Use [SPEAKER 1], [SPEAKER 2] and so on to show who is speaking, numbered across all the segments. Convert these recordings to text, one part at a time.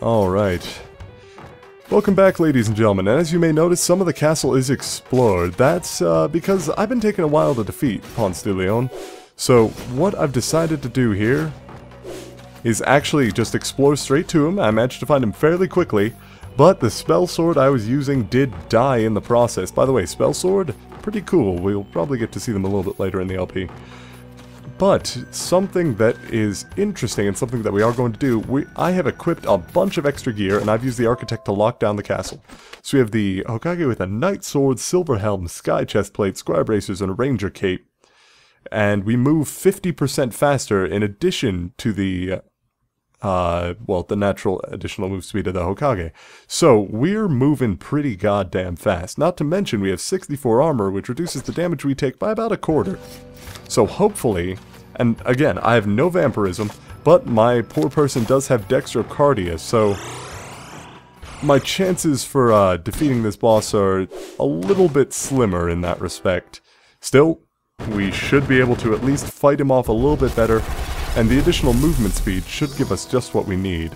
[SPEAKER 1] Alright. Welcome back, ladies and gentlemen, and as you may notice, some of the castle is explored. That's because I've been taking a while to defeat Ponce de Leon. So what I've decided to do here is actually just explore straight to him. I managed to find him fairly quickly, but the spell sword I was using did die in the process. By the way, spell sword, pretty cool. We'll probably get to see them a little bit later in the LP. But something that is interesting and something that we are going to do, I have equipped a bunch of extra gear and I've used the architect to lock down the castle. So we have the Hokage with a knight sword, silver helm, sky chestplate, square bracers, and a ranger cape. And we move 50% faster in addition to the, well, the natural additional move speed of the Hokage. So we're moving pretty goddamn fast. Not to mention we have 64 armor, which reduces the damage we take by about a quarter. So hopefully, and again, I have no vampirism, but my poor person does have dextrocardia, so my chances for defeating this boss are a little bit slimmer in that respect. Still, we should be able to at least fight him off a little bit better, and the additional movement speed should give us just what we need.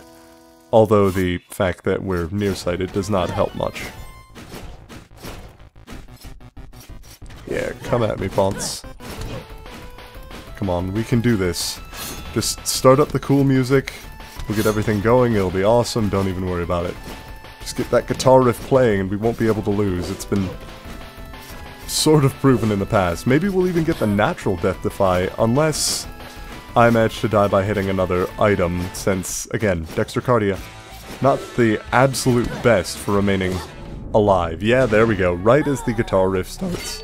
[SPEAKER 1] Although the fact that we're nearsighted does not help much. Yeah, come at me, Ponce. Come on, we can do this. Just start up the cool music, we'll get everything going, it'll be awesome, don't even worry about it. Just get that guitar riff playing and we won't be able to lose. It's been sort of proven in the past. Maybe we'll even get the natural death defy, unless I manage to die by hitting another item, since, again, dextrocardia, not the absolute best for remaining alive. Yeah, there we go, right as the guitar riff starts.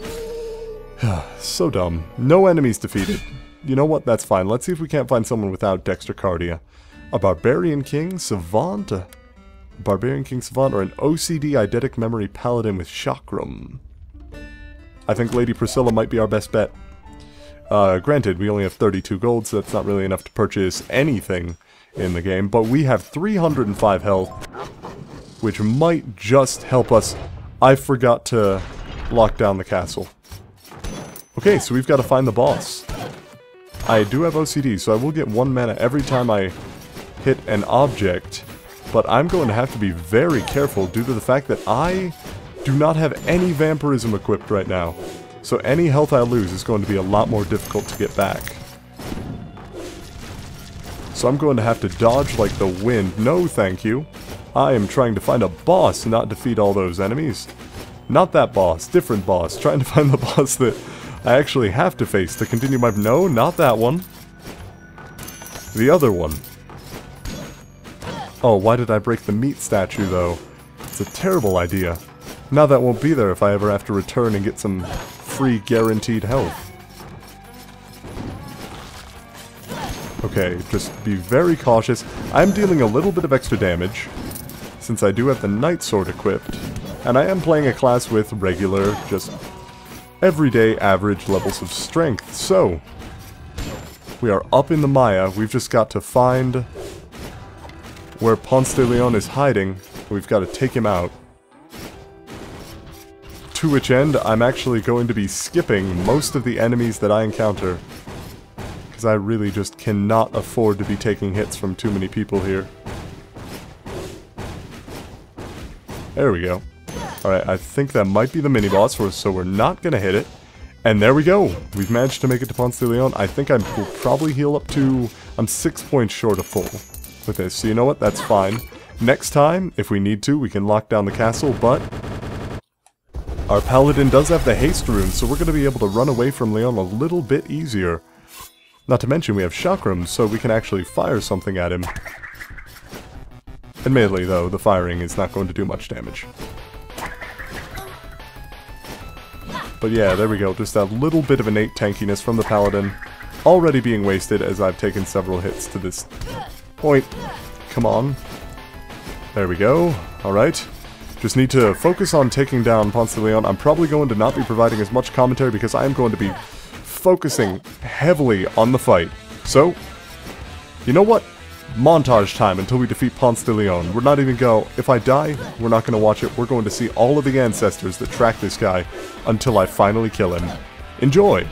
[SPEAKER 1] So dumb. No enemies defeated. You know what? That's fine. Let's see if we can't find someone without dextrocardia. A barbarian king savant? A barbarian king savant or an OCD eidetic memory paladin with chakram? I think Lady Priscilla might be our best bet. Granted, we only have 32 gold, so that's not really enough to purchase anything in the game, but we have 305 health, which might just help us. I forgot to lock down the castle. Okay, so we've got to find the boss. I do have OCD, so I will get 1 mana every time I hit an object, but I'm going to have to be very careful due to the fact that I do not have any vampirism equipped right now. So any health I lose is going to be a lot more difficult to get back. So I'm going to have to dodge like the wind. No, thank you. I am trying to find a boss, not defeat all those enemies. Not that boss, different boss. Trying to find the boss that I actually have to face to continue my... No, not that one. The other one. Oh, why did I break the meat statue, though? It's a terrible idea. Now that won't be there if I ever have to return and get some free guaranteed health. Okay, just be very cautious. I'm dealing a little bit of extra damage, since I do have the knight sword equipped. And I am playing a class with regular, just everyday average levels of strength. So, we are up in the Maya. We've just got to find where Ponce de Leon is hiding. We've got to take him out. To which end, I'm actually going to be skipping most of the enemies that I encounter, because I really just cannot afford to be taking hits from too many people here. There we go. Alright, I think that might be the mini-boss, so we're not going to hit it. And there we go. We've managed to make it to Ponce de Leon. I think I will probably heal up to... I'm 6 points short of full with this, so you know what? That's fine. Next time, if we need to, we can lock down the castle, but our paladin does have the haste rune, so we're going to be able to run away from Leon a little bit easier. Not to mention we have chakram, so we can actually fire something at him. Admittedly, though, the firing is not going to do much damage. But yeah, there we go, just a little bit of innate tankiness from the paladin. Already being wasted as I've taken several hits to this point. Come on. There we go. Alright. Just need to focus on taking down Ponce de Leon. I'm probably going to not be providing as much commentary because I am going to be focusing heavily on the fight. So, you know what? Montage time until we defeat Ponce de Leon. We're not even if I die, we're not going to watch it. We're going to see all of the ancestors that track this guy until I finally kill him. Enjoy!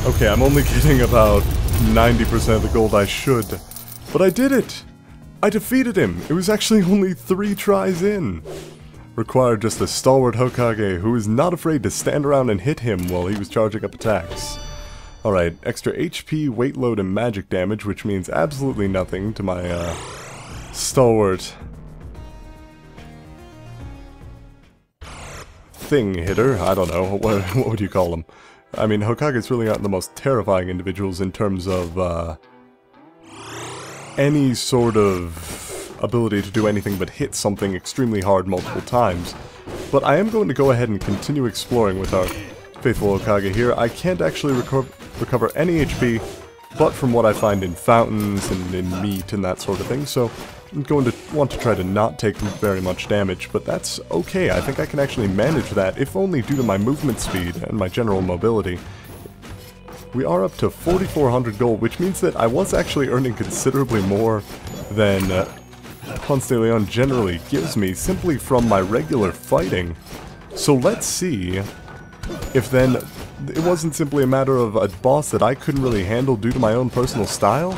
[SPEAKER 1] Okay, I'm only getting about 90% of the gold I should. But I did it! I defeated him! It was actually only 3 tries in. Required just a stalwart Hokage who is not afraid to stand around and hit him while he was charging up attacks. Alright, extra HP, weight load, and magic damage, which means absolutely nothing to my stalwart thing hitter. I don't know, what would you call him? I mean, Hokages really aren't the most terrifying individuals in terms of any sort of ability to do anything but hit something extremely hard multiple times. But I am going to go ahead and continue exploring with our faithful Hokage here. I can't actually recover any HP, but from what I find in fountains and in meat and that sort of thing, so I'm going to want to try to not take very much damage, but that's okay. I think I can actually manage that, if only due to my movement speed and my general mobility. We are up to 4,400 gold, which means that I was actually earning considerably more than Ponce de Leon generally gives me, simply from my regular fighting. So let's see if then it wasn't simply a matter of a boss that I couldn't really handle due to my own personal style,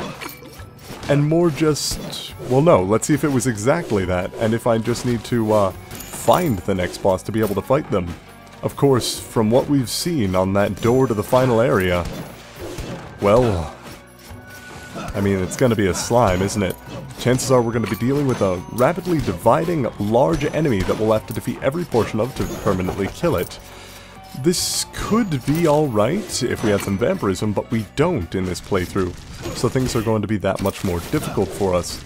[SPEAKER 1] and more just, well no, let's see if it was exactly that, and if I just need to find the next boss to be able to fight them. Of course, from what we've seen on that door to the final area, well, I mean, it's gonna be a slime, isn't it? Chances are we're gonna be dealing with a rapidly dividing large enemy that we'll have to defeat every portion of to permanently kill it. This could be alright if we had some vampirism, but we don't in this playthrough, so things are going to be that much more difficult for us.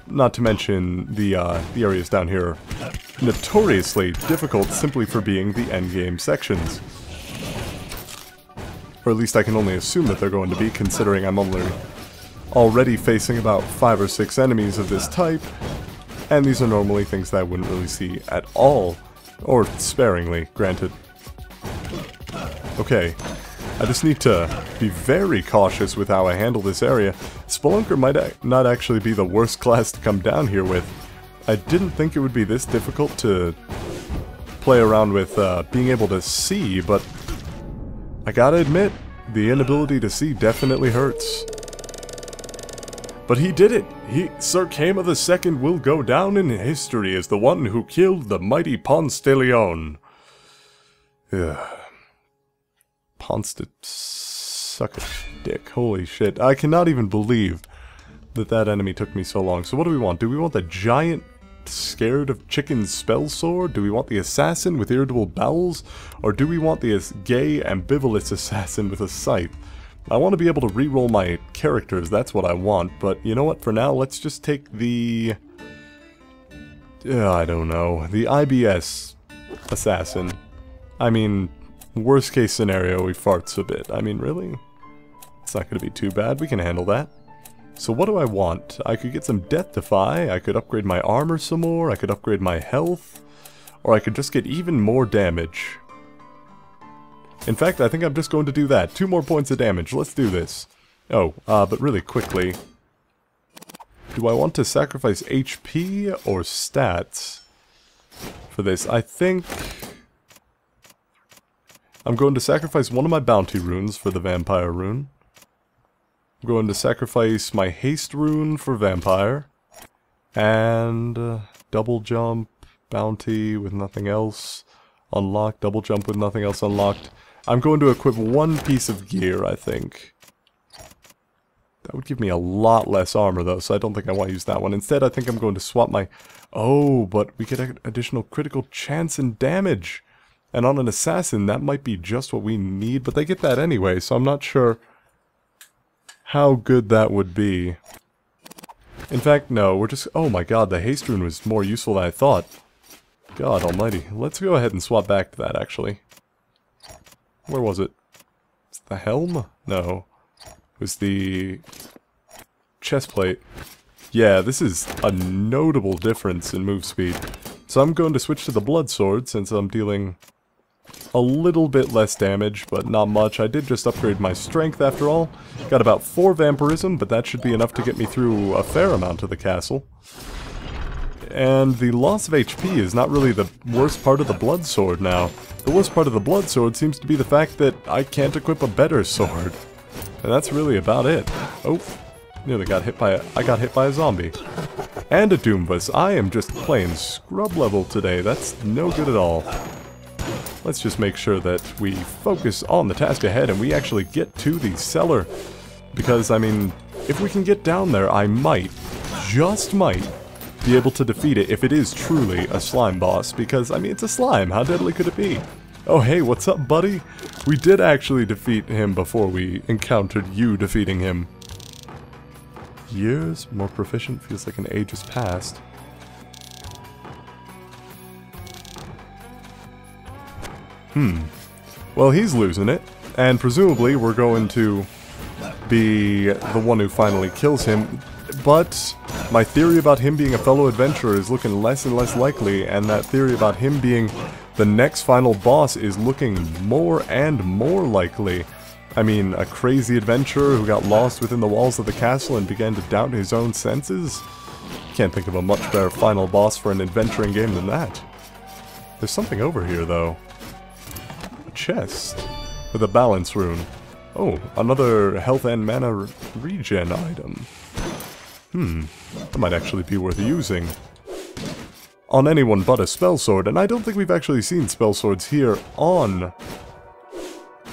[SPEAKER 1] Not to mention the areas down here are notoriously difficult simply for being the endgame sections. Or at least I can only assume that they're going to be, considering I'm already facing about 5 or 6 enemies of this type, and these are normally things that I wouldn't really see at all, or sparingly, granted. Okay, I just need to be very cautious with how I handle this area. Spelunker might not actually be the worst class to come down here with. I didn't think it would be this difficult to play around with being able to see, but I gotta admit, the inability to see definitely hurts. But he did it! Sir Kama II will go down in history as the one who killed the mighty Ponce de Leon. Ponce de... suck a dick. Holy shit. I cannot even believe that enemy took me so long. So what do we want? Do we want the giant scared of chicken spell sword? Do we want the assassin with irritable bowels? Or do we want the gay ambivalent assassin with a scythe? I want to be able to reroll my characters, that's what I want, but you know what, for now, let's just take the... I don't know, the IBS assassin. I mean, worst case scenario, he farts a bit. I mean, really? It's not going to be too bad, we can handle that. So what do I want? I could get some Death Defy, I could upgrade my armor some more, I could upgrade my health, or I could just get even more damage. In fact, I think I'm just going to do that. 2 more points of damage. Let's do this. Oh, but really quickly. Do I want to sacrifice HP or stats for this? I think I'm going to sacrifice one of my bounty runes for the vampire rune. I'm going to sacrifice my haste rune for vampire. And double jump, bounty with nothing else unlocked, double jump with nothing else unlocked. I'm going to equip 1 piece of gear, I think. That would give me a lot less armor, though, so I don't think I want to use that one. Instead, I think I'm going to swap my... Oh, but we get additional critical chance and damage. And on an assassin, that might be just what we need, but they get that anyway, so I'm not sure how good that would be. In fact, no, we're just... Oh my god, the haste rune was more useful than I thought. God almighty. Let's go ahead and swap back to that, actually. Where was it? Is it the helm? No. It was the chest plate. Yeah, this is a notable difference in move speed. So I'm going to switch to the blood sword since I'm dealing a little bit less damage, but not much. I did just upgrade my strength after all. Got about 4 vampirism, but that should be enough to get me through a fair amount of the castle. and the loss of HP is not really the worst part of the blood sword now. The worst part of the blood sword seems to be the fact that I can't equip a better sword. And that's really about it. Oh, nearly got hit by I got hit by a zombie. And a Doombus. I am just playing scrub level today. That's no good at all. Let's just make sure that we focus on the task ahead and we actually get to the cellar. Because, I mean, if we can get down there, I might, just might, be able to defeat it if it is truly a slime boss. Because, I mean, it's a slime. How deadly could it be? Oh, hey, what's up, buddy? We did actually defeat him before we encountered you defeating him. Years, more proficient, feels like an age has passed. Well, he's losing it, and presumably we're going to be the one who finally kills him, but my theory about him being a fellow adventurer is looking less and less likely, and that theory about him being the next final boss is looking more and more likely. I mean, a crazy adventurer who got lost within the walls of the castle and began to doubt his own senses? Can't think of a much better final boss for an adventuring game than that. There's something over here, though. A chest with a balance rune. Oh, another health and mana regen item. That might actually be worth using on anyone but a spell sword, and I don't think we've actually seen spell swords here on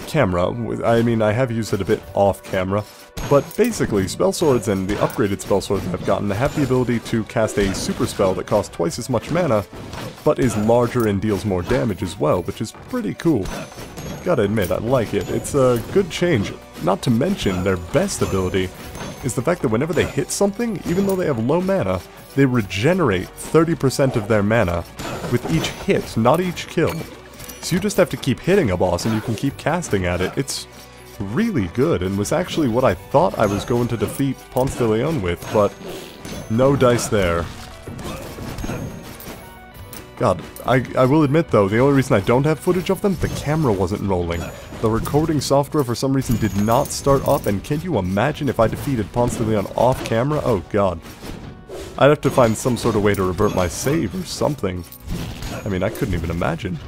[SPEAKER 1] camera. I mean, I have used it a bit off camera, but basically spell swords and the upgraded spell swords I've gotten have the ability to cast a super spell that costs twice as much mana, but is larger and deals more damage as well, which is pretty cool. Gotta admit, I like it. It's a good change. Not to mention, their best ability is the fact that whenever they hit something, even though they have low mana, they regenerate 30% of their mana with each hit, not each kill. So you just have to keep hitting a boss and you can keep casting at it. It's really good and was actually what I thought I was going to defeat Ponce de Leon with, but no dice there. God, I will admit though, the only reason I don't have footage of them, the camera wasn't rolling. The recording software for some reason did not start up, and can you imagine if I defeated Ponce de Leon off camera? Oh god. I'd have to find some sort of way to revert my save or something. I mean, I couldn't even imagine.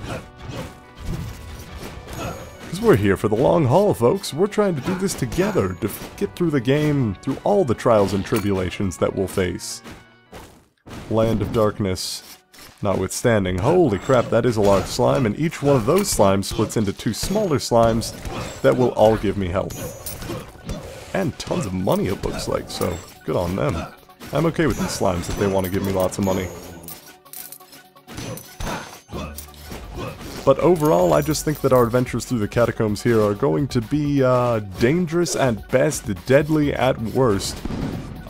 [SPEAKER 1] Because we're here for the long haul, folks. We're trying to do this together, to get through the game, through all the trials and tribulations that we'll face. Land of Darkness notwithstanding. Holy crap, that is a large slime, and each one of those slimes splits into two smaller slimes that will all give me health. And tons of money, it looks like, so good on them. I'm okay with these slimes if they want to give me lots of money. But overall, I just think that our adventures through the catacombs here are going to be dangerous at best, deadly at worst.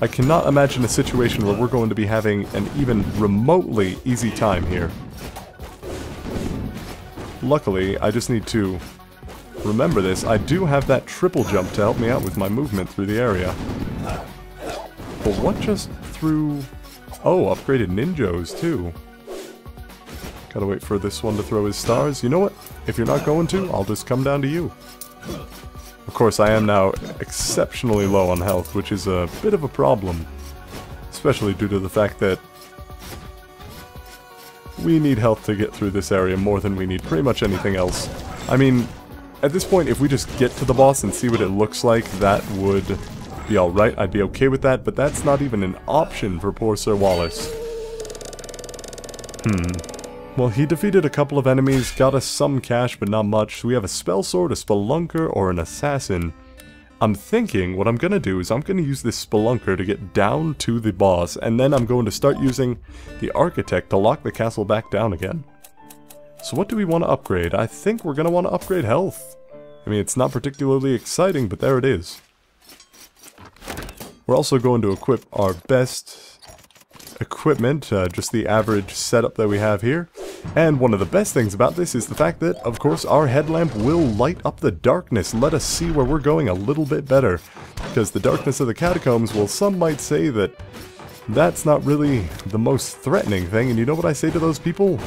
[SPEAKER 1] I cannot imagine a situation where we're going to be having an even remotely easy time here. Luckily, I just need to remember this. I do have that triple jump to help me out with my movement through the area. But what just threw... Oh, upgraded ninjos too. Gotta wait for this one to throw his stars. You know what? If you're not going to, I'll just come down to you. Of course, I am now exceptionally low on health, which is a bit of a problem. Especially due to the fact that we need health to get through this area more than we need pretty much anything else. I mean, at this point, if we just get to the boss and see what it looks like, that would be alright. I'd be okay with that, but that's not even an option for poor Sir Wallace. Well, he defeated a couple of enemies, got us some cash, but not much. So we have a spell sword, a spelunker, or an assassin. I'm thinking what I'm going to do is I'm going to use this spelunker to get down to the boss, and then I'm going to start using the architect to lock the castle back down again. So what do we want to upgrade? I think we're going to want to upgrade health. I mean, it's not particularly exciting, but there it is. We're also going to equip our best equipment, just the average setup that we have here. And one of the best things about this is the fact that, of course, our headlamp will light up the darkness, let us see where we're going a little bit better. Because the darkness of the catacombs, well, some might say that that's not really the most threatening thing, and you know what I say to those people?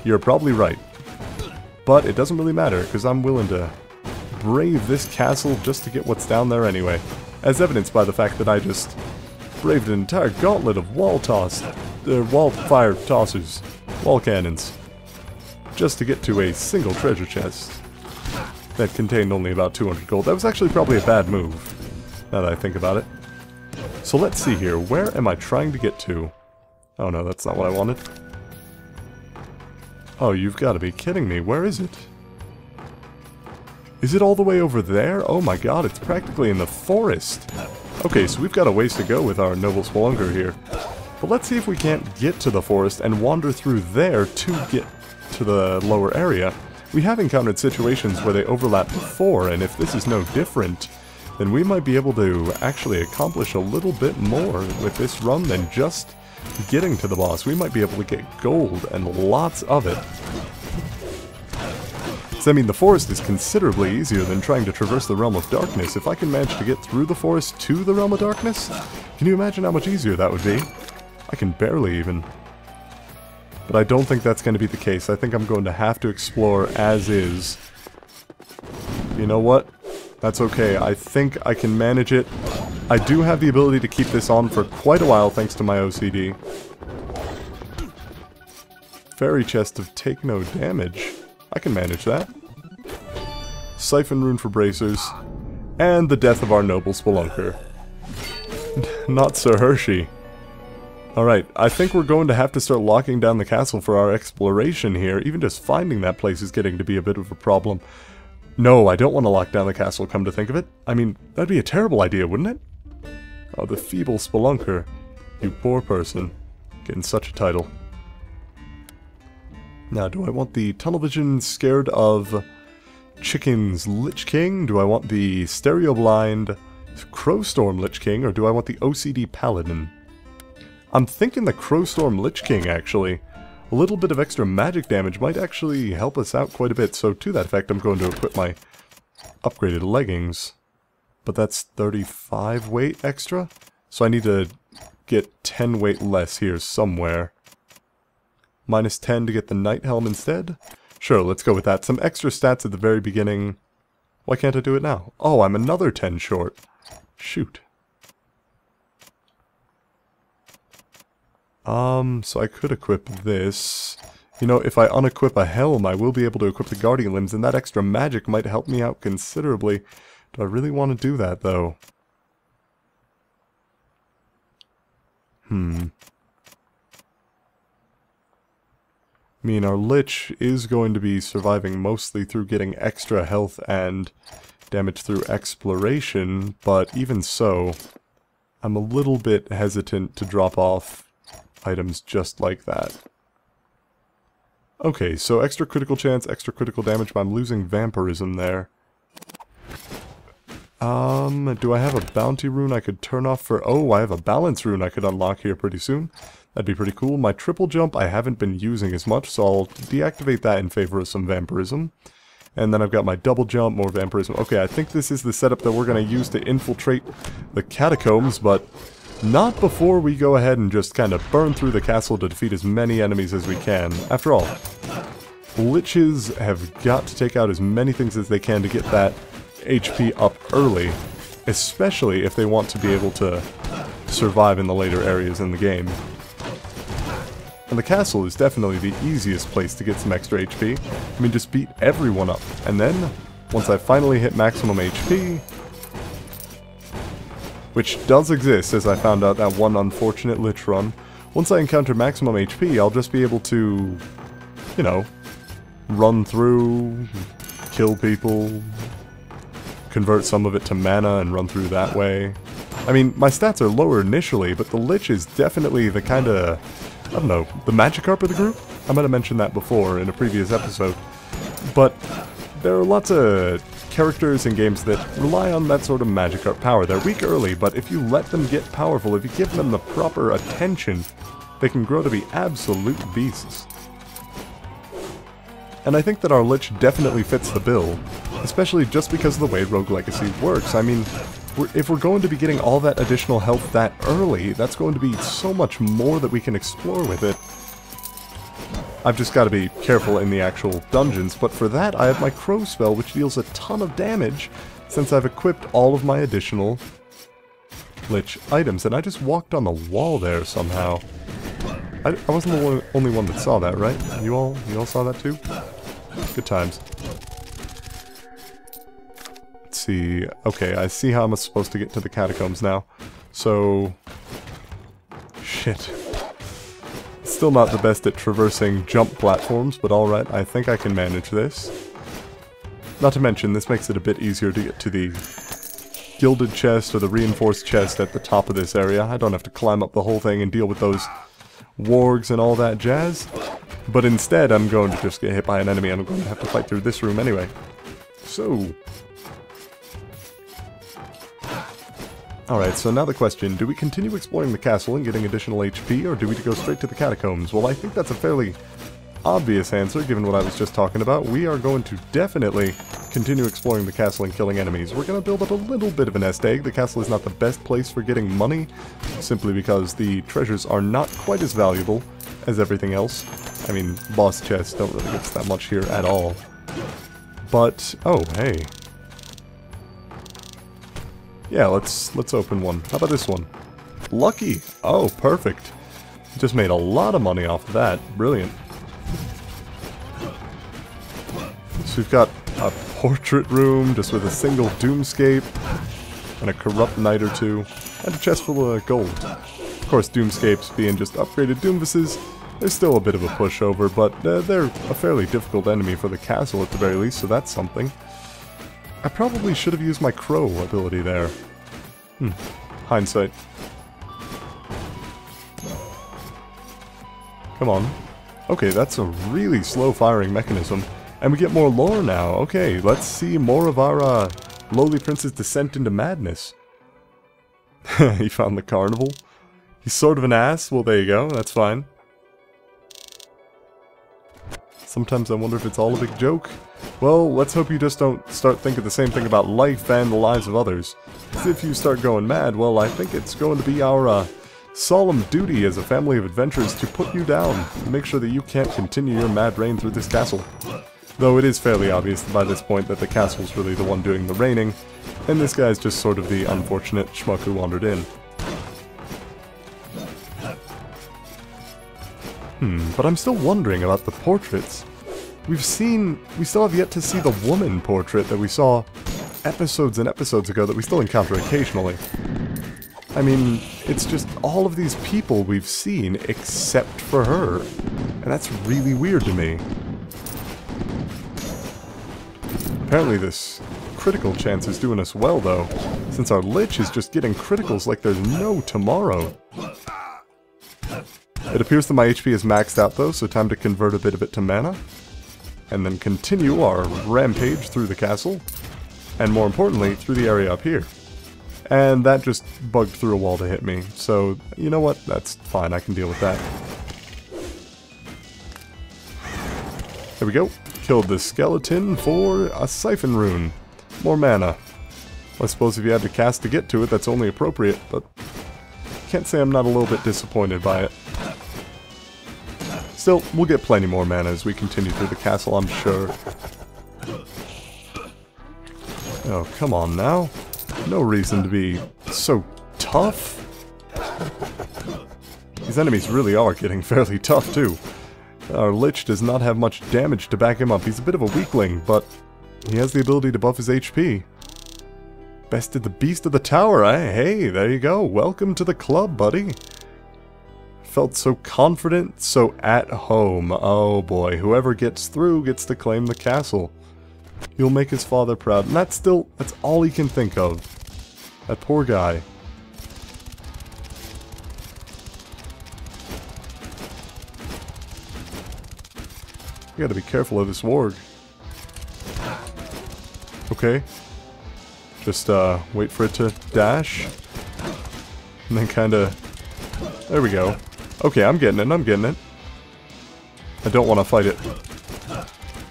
[SPEAKER 1] You're probably right. But it doesn't really matter, because I'm willing to brave this castle just to get what's down there anyway. As evidenced by the fact that I just braved an entire gauntlet of wall toss wildfire tossers, wall cannons, just to get to a single treasure chest that contained only about 200 gold. That was actually probably a bad move, now that I think about it. So let's see here, where am I trying to get to? Oh no, that's not what I wanted. Oh, you've got to be kidding me, where is it? Is it all the way over there? Oh my god, it's practically in the forest. Okay, so we've got a ways to go with our noble spelunker here. But let's see if we can't get to the forest and wander through there to get to the lower area. We have encountered situations where they overlap before, and if this is no different, then we might be able to actually accomplish a little bit more with this run than just getting to the boss. We might be able to get gold, and lots of it. So, I mean, the forest is considerably easier than trying to traverse the Realm of Darkness. If I can manage to get through the forest to the Realm of Darkness, can you imagine how much easier that would be? I can barely even. But I don't think that's going to be the case. I think I'm going to have to explore as is. You know what? That's okay. I think I can manage it. I do have the ability to keep this on for quite a while thanks to my OCD. Fairy chest of take no damage. I can manage that. Siphon rune for bracers. And the death of our noble spelunker. Not Sir Hershey. Alright, I think we're going to have to start locking down the castle for our exploration here. Even just finding that place is getting to be a bit of a problem. No, I don't want to lock down the castle, come to think of it. I mean, that'd be a terrible idea, wouldn't it? Oh, the feeble spelunker. You poor person. Getting such a title. Now, do I want the tunnel vision scared of Chicken's Lich King? Do I want the stereo blind Crowstorm Lich King? Or do I want the OCD Paladin? I'm thinking the Crowstorm Lich King, actually. A little bit of extra magic damage might actually help us out quite a bit. So to that effect, I'm going to equip my upgraded leggings. But that's 35 weight extra? So I need to get 10 weight less here somewhere. Minus 10 to get the Night Helm instead? Sure, let's go with that. Some extra stats at the very beginning. Why can't I do it now? Oh, I'm another 10 short. Shoot. So I could equip this. You know, if I unequip a helm, I will be able to equip the Guardian Limbs, and that extra magic might help me out considerably. Do I really want to do that, though? I mean, our Lich is going to be surviving mostly through getting extra health and damage through exploration, but even so, I'm a little bit hesitant to drop off items just like that. Okay, so extra critical chance, extra critical damage, but I'm losing vampirism there. Do I have a bounty rune I could turn off for... Oh, I have a balance rune I could unlock here pretty soon. That'd be pretty cool. My triple jump I haven't been using as much, so I'll deactivate that in favor of some vampirism. And then I've got my double jump, more vampirism. Okay, I think this is the setup that we're going to use to infiltrate the catacombs, but not before we go ahead and just kind of burn through the castle to defeat as many enemies as we can. After all, Liches have got to take out as many things as they can to get that HP up early, especially if they want to be able to survive in the later areas in the game. And the castle is definitely the easiest place to get some extra HP. I mean, just beat everyone up. And then, once I finally hit maximum HP, which does exist, as I found out that one unfortunate Lich run, once I encounter maximum HP, I'll just be able to, you know, run through, kill people, convert some of it to mana and run through that way. I mean, my stats are lower initially, but the Lich is definitely the kind of, I don't know, the Magikarp of the group? I might have mentioned that before in a previous episode. But there are lots of characters in games that rely on that sort of Magikarp power. They're weak early, but if you let them get powerful, if you give them the proper attention, they can grow to be absolute beasts. And I think that our Lich definitely fits the bill, especially just because of the way Rogue Legacy works. I mean, if we're going to be getting all that additional health that early, that's going to be so much more that we can explore with it. I've just got to be careful in the actual dungeons, but for that I have my Crow spell, which deals a ton of damage since I've equipped all of my additional Lich items. And I just walked on the wall there somehow. I wasn't the only one that saw that, right? You all saw that too? Good times. Let's see. Okay, I see how I'm supposed to get to the catacombs now. So... shit. Still not the best at traversing jump platforms, but alright, I think I can manage this. Not to mention, this makes it a bit easier to get to the gilded chest or the reinforced chest at the top of this area. I don't have to climb up the whole thing and deal with those wargs and all that jazz. But instead, I'm going to just get hit by an enemy and I'm going to have to fight through this room anyway. So... alright, so now the question, do we continue exploring the castle and getting additional HP, or do we go straight to the catacombs? Well, I think that's a fairly obvious answer, given what I was just talking about. We are going to definitely continue exploring the castle and killing enemies. We're going to build up a little bit of a nest egg. The castle is not the best place for getting money, simply because the treasures are not quite as valuable as everything else. I mean, boss chests don't really get that much here at all. But, oh, hey. Yeah, let's open one. How about this one? Lucky! Oh, perfect. Just made a lot of money off of that. Brilliant. So we've got a portrait room just with a single Doomscape and a corrupt knight or two, and a chest full of gold. Of course, Doomscapes being just upgraded Doomvises, there's still a bit of a pushover, but they're a fairly difficult enemy for the castle at the very least, so that's something. I probably should have used my crow ability there. Hindsight. Come on. Okay, that's a really slow firing mechanism. And we get more lore now. Okay, let's see more of our lowly prince's descent into madness. He found the carnival. He's sort of an ass. Well, there you go. That's fine. Sometimes I wonder if it's all a big joke. Well, let's hope you just don't start thinking the same thing about life and the lives of others. Because if you start going mad, well, I think it's going to be our solemn duty as a family of adventurers to put you down and make sure that you can't continue your mad reign through this castle. Though it is fairly obvious by this point that the castle's really the one doing the reigning, and this guy's just sort of the unfortunate schmuck who wandered in. But I'm still wondering about the portraits. We still have yet to see the woman portrait that we saw episodes and episodes ago that we still encounter occasionally. I mean, it's just all of these people we've seen except for her. And that's really weird to me. Apparently this critical chance is doing us well though, since our Lich is just getting criticals like there's no tomorrow. It appears that my HP is maxed out though, so time to convert a bit of it to mana. And then continue our rampage through the castle. And more importantly, through the area up here. And that just bugged through a wall to hit me. So, you know what? That's fine, I can deal with that. There we go. Killed the skeleton for a siphon rune. More mana. Well, I suppose if you had to cast to get to it, that's only appropriate, but can't say I'm not a little bit disappointed by it. Still, we'll get plenty more mana as we continue through the castle, I'm sure. Oh, come on now. No reason to be so tough. These enemies really are getting fairly tough, too. Our Lich does not have much damage to back him up. He's a bit of a weakling, but he has the ability to buff his HP. Bested the beast of the tower, eh? Hey, there you go. Welcome to the club, buddy. Felt so confident, so at home. Oh boy, whoever gets through gets to claim the castle. He'll make his father proud. And that's all he can think of. That poor guy. You gotta be careful of this warg. Okay. Just wait for it to dash. And then kinda... there we go. Okay, I'm getting it. I don't want to fight it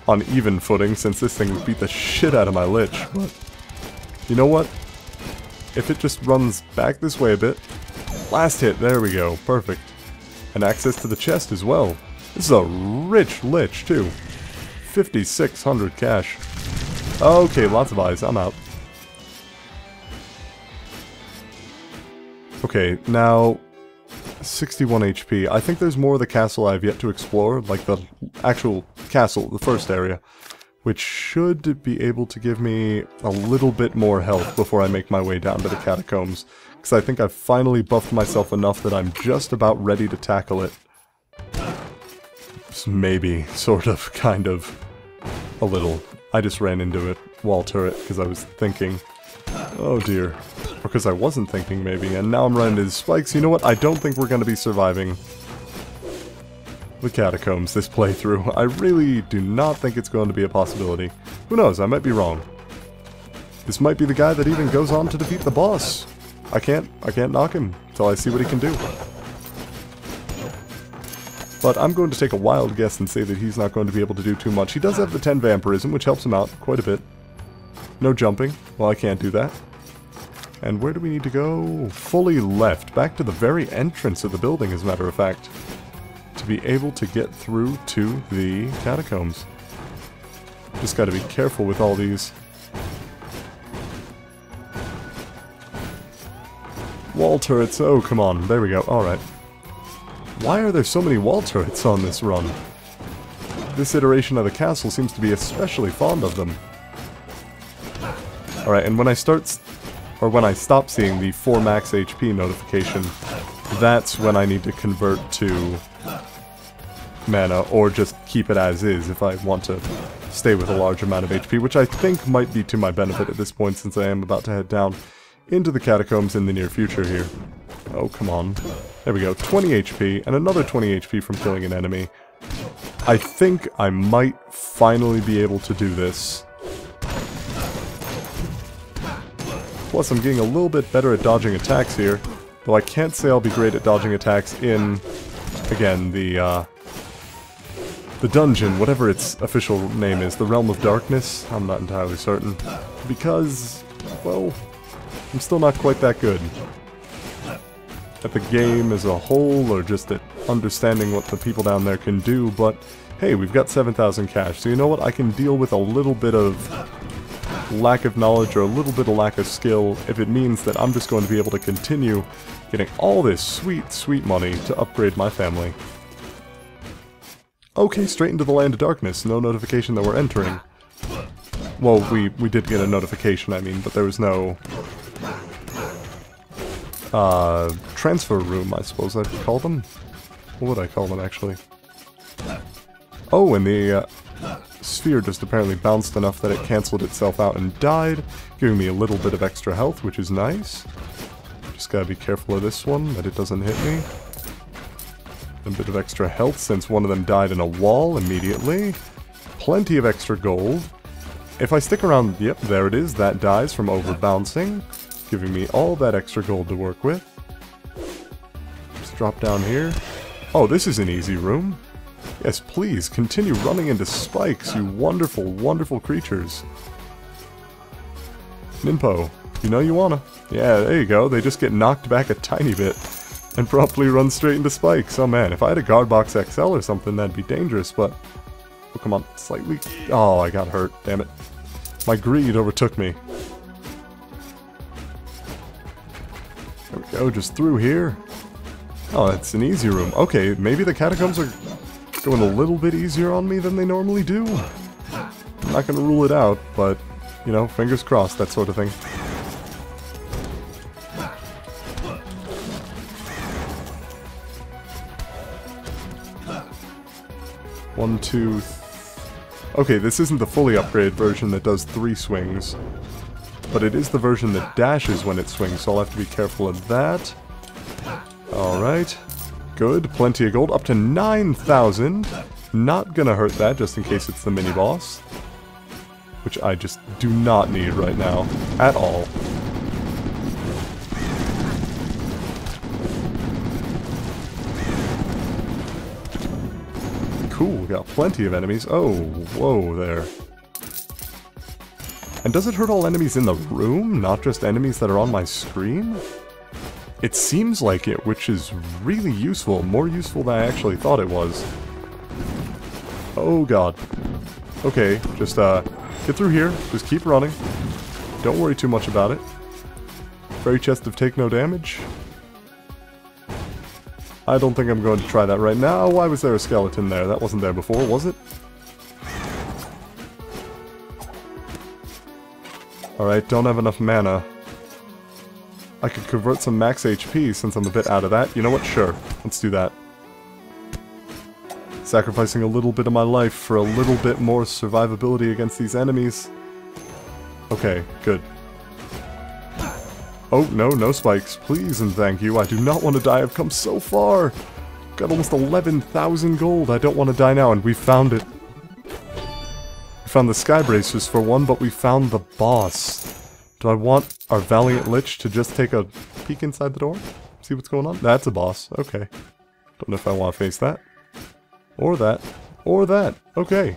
[SPEAKER 1] on even footing since this thing would beat the shit out of my Lich, but you know what? If it just runs back this way a bit. Last hit, there we go, perfect. And access to the chest as well. This is a rich Lich too. 5,600 cash. Okay, lots of eyes, I'm out. Okay, now 61 HP. I think there's more of the castle I've yet to explore, like the actual castle, the first area, which should be able to give me a little bit more health before I make my way down to the catacombs, because I think I've finally buffed myself enough that I'm just about ready to tackle it. Maybe, sort of, kind of, a little. I just ran into it, wall turret, because I was thinking. Oh dear. Or because I wasn't thinking, maybe, and now I'm running into spikes. You know what? I don't think we're going to be surviving the catacombs this playthrough. I really do not think it's going to be a possibility. Who knows? I might be wrong. This might be the guy that even goes on to defeat the boss. I can't knock him until I see what he can do. But I'm going to take a wild guess and say that he's not going to be able to do too much. He does have the 10 vampirism, which helps him out quite a bit. No jumping. Well, I can't do that. And where do we need to go? Fully left. Back to the very entrance of the building, as a matter of fact. To be able to get through to the catacombs. Just gotta be careful with all these. Wall turrets. Oh, come on. There we go. Alright. Why are there so many wall turrets on this run? This iteration of the castle seems to be especially fond of them. Alright, and when I stop seeing the 4 max HP notification, that's when I need to convert to mana, or just keep it as is if I want to stay with a large amount of HP, which I think might be to my benefit at this point, since I am about to head down into the catacombs in the near future here. Oh, come on. There we go, 20 HP, and another 20 HP from killing an enemy. I think I might finally be able to do this. Plus, I'm getting a little bit better at dodging attacks here, though I can't say I'll be great at dodging attacks in, again, the dungeon, whatever its official name is, the Realm of Darkness. I'm not entirely certain, because, well, I'm still not quite that good at the game as a whole, or just at understanding what the people down there can do, but hey, we've got 7,000 cash, so you know what, I can deal with a little bit of lack of knowledge or a little bit of lack of skill if it means that I'm just going to be able to continue getting all this sweet, sweet money to upgrade my family. Okay, straight into the Land of Darkness, no notification that we're entering. Well, we did get a notification, I mean, but there was no transfer room, I suppose I'd call them. What would I call them, actually? Oh, and the sphere just apparently bounced enough that it cancelled itself out and died, giving me a little bit of extra health, which is nice. Just gotta be careful of this one, that it doesn't hit me. A bit of extra health since one of them died in a wall immediately. Plenty of extra gold. If I stick around, yep, there it is, that dies from over-bouncing, giving me all that extra gold to work with. Just drop down here. Oh, this is an easy room. Yes, please, continue running into spikes, you wonderful, wonderful creatures. Ninpo, you know you wanna. Yeah, there you go, they just get knocked back a tiny bit and promptly run straight into spikes. Oh man, if I had a guard box XL or something, that'd be dangerous, but... Oh, come on, slightly... Oh, I got hurt, damn it. My greed overtook me. There we go, just through here. Oh, that's an easy room. Okay, maybe the catacombs are going a little bit easier on me than they normally do. I'm not gonna rule it out, but, you know, fingers crossed, that sort of thing. One, two... Okay, this isn't the fully upgraded version that does 3 swings, but it is the version that dashes when it swings, so I'll have to be careful of that. Alright. Good, plenty of gold, up to 9,000. Not gonna hurt that, just in case it's the mini-boss. Which I just do not need right now, at all. Cool, we got plenty of enemies. Oh, whoa there. And does it hurt all enemies in the room, not just enemies that are on my screen? It seems like it, which is really useful, more useful than I actually thought it was. Oh god. Okay, just get through here, just keep running. Don't worry too much about it. Fairy chest of take no damage. I don't think I'm going to try that right now. Why was there a skeleton there? That wasn't there before, was it? Alright, don't have enough mana. I could convert some max HP since I'm a bit out of that. You know what? Sure. Let's do that. Sacrificing a little bit of my life for a little bit more survivability against these enemies. Okay, good. Oh, no, no spikes. Please and thank you. I do not want to die. I've come so far. Got almost 11,000 gold. I don't want to die now, and we found it. We found the sky bracers for one, but we found the boss. Do I want our valiant lich to just take a peek inside the door? See what's going on? That's a boss. Okay. Don't know if I want to face that. Or that. Or that. Okay.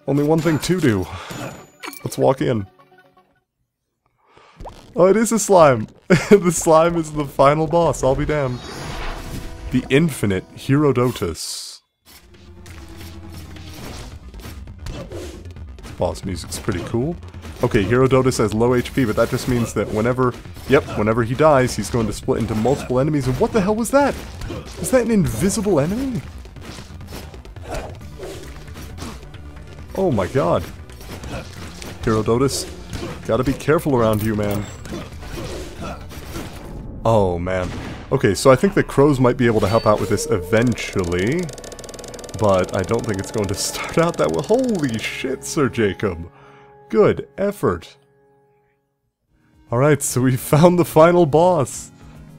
[SPEAKER 1] Only one thing to do. Let's walk in. Oh, it is a slime. The slime is the final boss, I'll be damned. The infinite Herodotus. Boss music's pretty cool. Okay, Herodotus has low HP, but that just means that whenever he dies, he's going to split into multiple enemies. And what the hell was that? Was that an invisible enemy? Oh my god. Herodotus, gotta be careful around you, man. Oh, man. Okay, so I think the crows might be able to help out with this eventually. But I don't think it's going to start out that way. Holy shit, Sir Jacob. Good effort. Alright, so we found the final boss.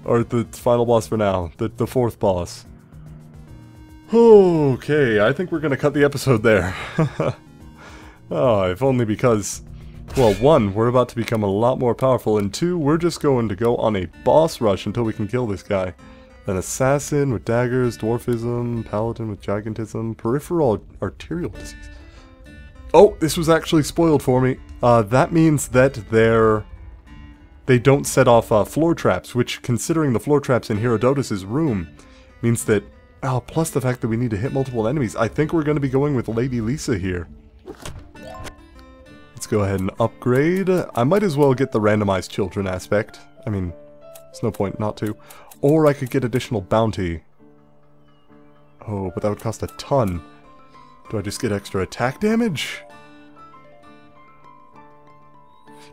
[SPEAKER 1] Or the final boss for now. The fourth boss. Okay, I think we're gonna cut the episode there. Oh, if only because... Well, one, we're about to become a lot more powerful, and two, we're just going to go on a boss rush until we can kill this guy. An assassin with daggers, dwarfism, paladin with gigantism, peripheral arterial disease. Oh, this was actually spoiled for me. That means that they don't set off floor traps, which, considering the floor traps in Herodotus' room, means that... Oh, plus the fact that we need to hit multiple enemies. I think we're going to be going with Lady Lisa here. Let's go ahead and upgrade. I might as well get the randomized children aspect. I mean, there's no point not to. Or I could get additional bounty. Oh, but that would cost a ton. Do I just get extra attack damage?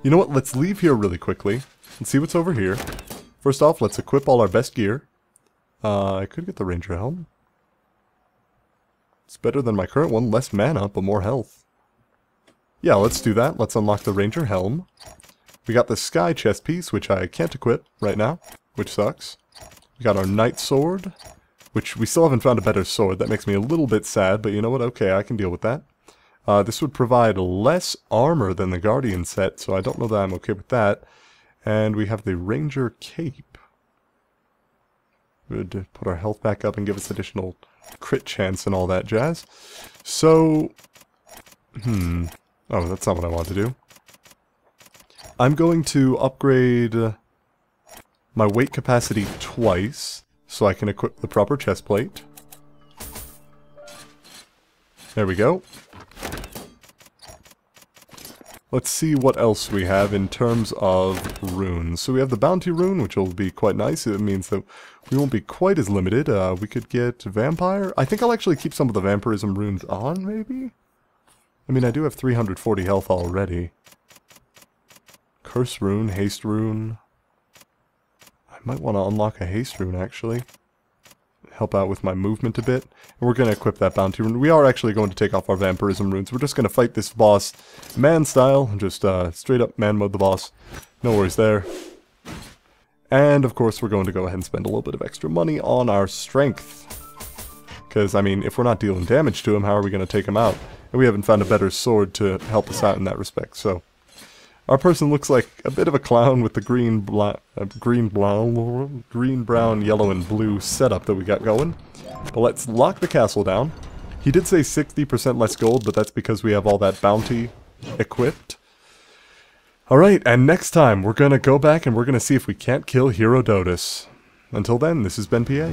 [SPEAKER 1] You know what? Let's leave here really quickly and see what's over here. First off, let's equip all our best gear. I could get the ranger helm. It's better than my current one. Less mana, but more health. Yeah, let's do that. Let's unlock the ranger helm. We got the sky chest piece, which I can't equip right now, which sucks. We got our knight sword, which we still haven't found a better sword. That makes me a little bit sad, but you know what? Okay, I can deal with that. This would provide less armor than the guardian set, so I don't know that I'm okay with that. And we have the ranger cape. Would put our health back up and give us additional crit chance and all that jazz. So, oh, that's not what I want to do. I'm going to upgrade my weight capacity twice, so I can equip the proper chest plate. There we go. Let's see what else we have in terms of runes. So we have the bounty rune, which will be quite nice. It means that we won't be quite as limited. We could get vampire. I think I'll actually keep some of the vampirism runes on, maybe? I mean, I do have 340 health already. Curse rune, haste rune. I might want to unlock a haste rune, actually. Help out with my movement a bit. And we're going to equip that bounty rune. We are actually going to take off our vampirism runes. We're just going to fight this boss man style. Just straight up man mode the boss. No worries there. And of course we're going to go ahead and spend a little bit of extra money on our strength. Because, I mean, if we're not dealing damage to him, how are we going to take him out? And we haven't found a better sword to help us out in that respect, so... Our person looks like a bit of a clown with the green, brown, yellow, and blue setup that we got going. But let's lock the castle down. He did say 60% less gold, but that's because we have all that bounty equipped. Alright, and next time we're going to go back and we're going to see if we can't kill Herodotus. Until then, this has been PA.